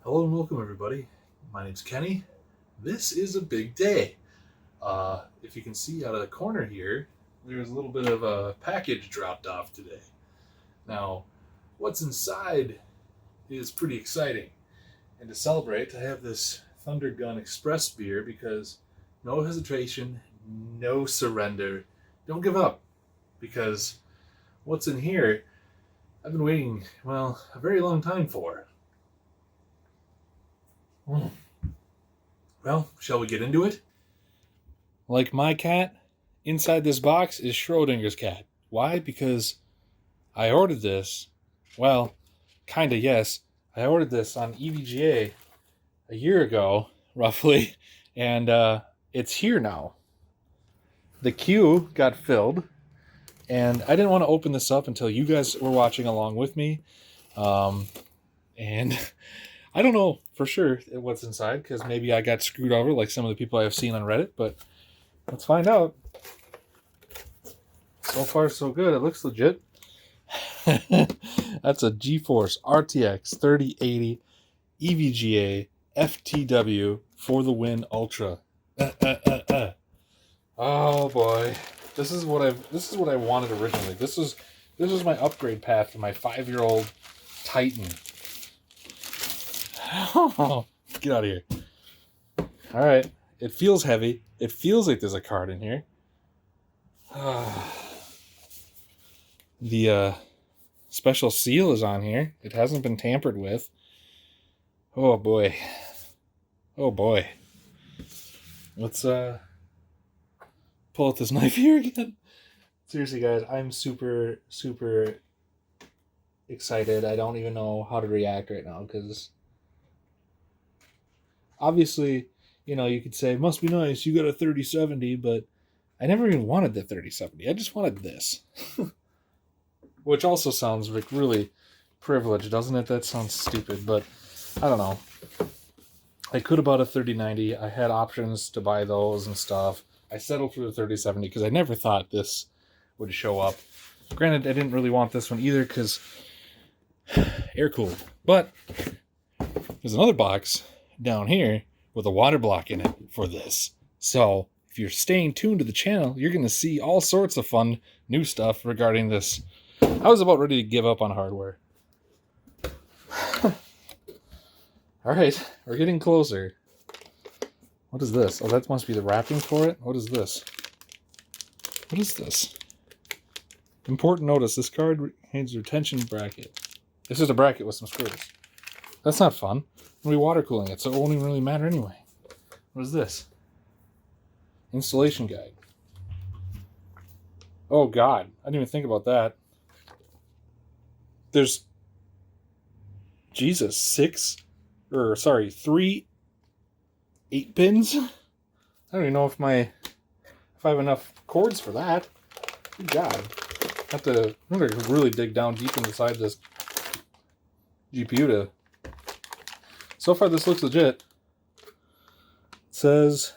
Hello and welcome, everybody. My name's Kenny. This is a big day. If you can see out of the corner here, there's a little bit of a package dropped off today. Now, what's inside is pretty exciting. And to celebrate, I have this Thunder Gun Express beer because no hesitation, no surrender. Don't give up. Because what's in here, I've been waiting, well, a very long time for. Well, shall we get into it? Like my cat, inside this box is Schrodinger's cat. Why? Because I ordered this. Well, kinda, yes. I ordered this on EVGA a year ago, roughly, and it's here now. The queue got filled, and I didn't want to open this up until you guys were watching along with me. And I don't know for sure what's inside, because maybe I got screwed over like some of the people I have seen on Reddit, but let's find out. So far, so good. It looks legit. That's a GeForce RTX 3080 EVGA FTW for the win Ultra. Oh boy, this is what I wanted originally. This was my upgrade path to my 5-year-old Titan. Get out of here. All right, it feels heavy. It feels like there's a card in here. The special seal is on here. It hasn't been tampered with. Oh boy. Oh boy. Let's pull out this knife here again. Seriously, guys, I'm super, super excited. I don't even know how to react right now, because obviously, you could say, must be nice, you got a 3070, but I never even wanted the 3070. I just wanted this. Which also sounds like really privileged, doesn't it? That sounds stupid, but I don't know. I could have bought a 3090. I had options to buy those and stuff. I settled for the 3070 because I never thought this would show up. Granted, I didn't really want this one either because air-cooled. But there's another box down here with a water block in it for this. So if you're staying tuned to the channel, you're going to see all sorts of fun new stuff regarding this. I was about ready to give up on hardware. Alright, we're getting closer. What is this? Oh, that must be the wrapping for it? What is this? What is this? Important notice, this card contains a retention bracket. This is a bracket with some screws. That's not fun. We'll be water cooling it, so it won't even really matter anyway. What is this? Installation guide. Oh god, I didn't even think about that. There's, Jesus, 3 8-pins? I don't even know if I have enough cords for that. Good God. I'm going to really dig down deep inside this GPU to... So far this looks legit. It says...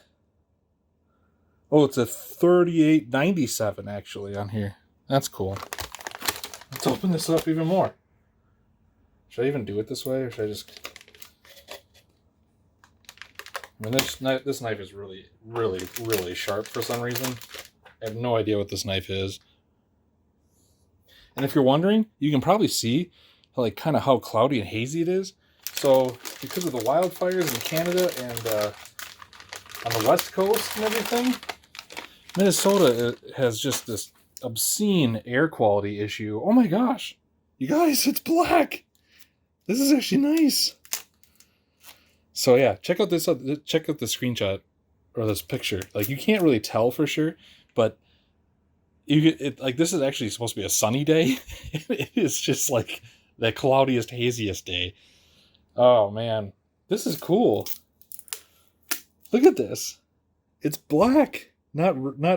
Oh, it's a 3897 actually on here. That's cool. Let's open this up even more. Should I even do it this way, or should I just... I mean, this knife is really, really, really sharp for some reason. I have no idea what this knife is. And if you're wondering, you can probably see kind of how cloudy and hazy it is. So, because of the wildfires in Canada and on the West Coast and everything, Minnesota has just this obscene air quality issue. Oh my gosh. You guys, it's black. This is actually nice. So yeah, check out the screenshot or this picture. You can't really tell for sure, but this is actually supposed to be a sunny day. It is just the cloudiest, haziest day. Oh man, this is cool. Look at this. It's black, not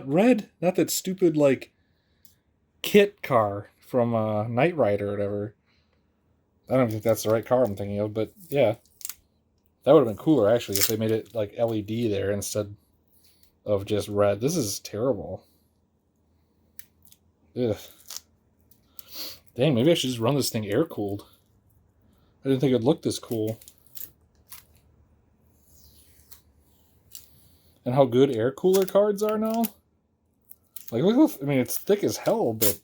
red. Not that stupid kit car from Knight Rider or whatever. I don't think that's the right car I'm thinking of, but yeah. That would have been cooler, actually, if they made it LED there instead of just red. This is terrible. Ugh. Dang, maybe I should just run this thing air-cooled. I didn't think it'd look this cool. and how good air cooler cards are now. Like, look how, I mean, it's thick as hell, but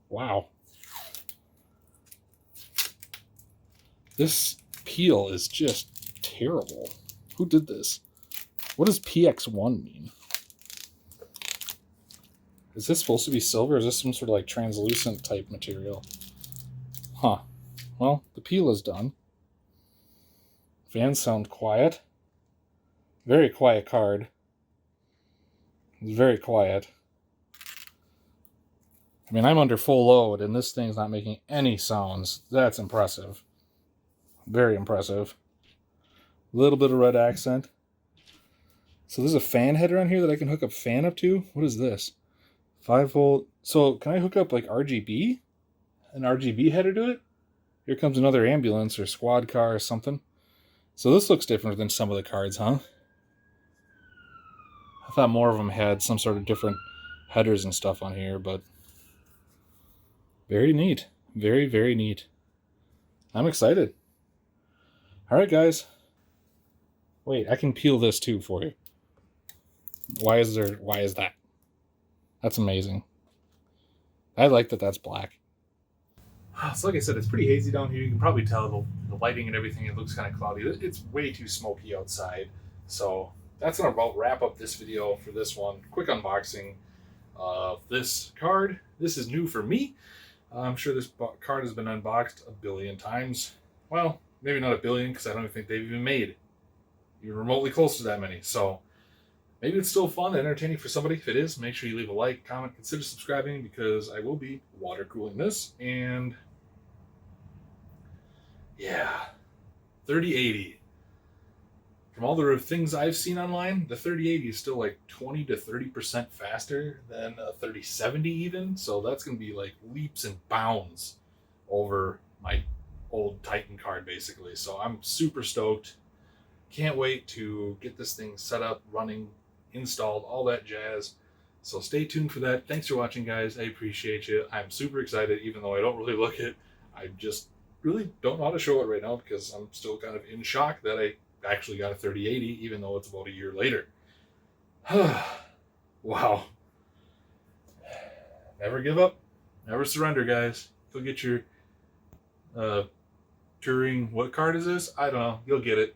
wow. This peel is just terrible. Who did this? What does PX1 mean? Is this supposed to be silver? Or is this some sort of like translucent type material? Huh. Well, the peel is done. Fans sound quiet. Very quiet card. It's very quiet. I mean, I'm under full load, and this thing's not making any sounds. That's impressive. Very impressive. A little bit of red accent. So there's a fan header on here that I can hook up fan up to. What is this? 5-volt. So can I hook up like RGB? An RGB header to it? Here comes another ambulance or squad car or something. So this looks different than some of the cards, huh? I thought more of them had some sort of different headers and stuff on here, but very neat. Very, very neat. I'm excited. All right, guys. Wait, I can peel this too for you. Why is that? That's amazing. I like that that's black. So like I said, it's pretty hazy down here. You can probably tell the lighting and everything, it looks kind of cloudy. It's way too smoky outside. So that's going to about wrap up this video for this one. Quick unboxing of this card. This is new for me. I'm sure this card has been unboxed a billion times. Well, maybe not a billion, because I don't think they've even made even remotely close to that many. So maybe it's still fun and entertaining for somebody. If it is, make sure you leave a like, comment, consider subscribing, because I will be water cooling this. And yeah, 3080. From all the things I've seen online, the 3080 is still like 20 to 30% faster than a 3070 even. So that's going to be like leaps and bounds over my old Titan card basically. So I'm super stoked. Can't wait to get this thing set up, running, installed, all that jazz. So stay tuned for that. Thanks for watching, guys. I appreciate you. I'm super excited, even though I don't really look it. I just really don't know how to show it right now because I'm still kind of in shock that I actually got a 3080, even though it's about a year later. Wow. Never give up. Never surrender, guys. Go get your Turing. What card is this? I don't know. You'll get it.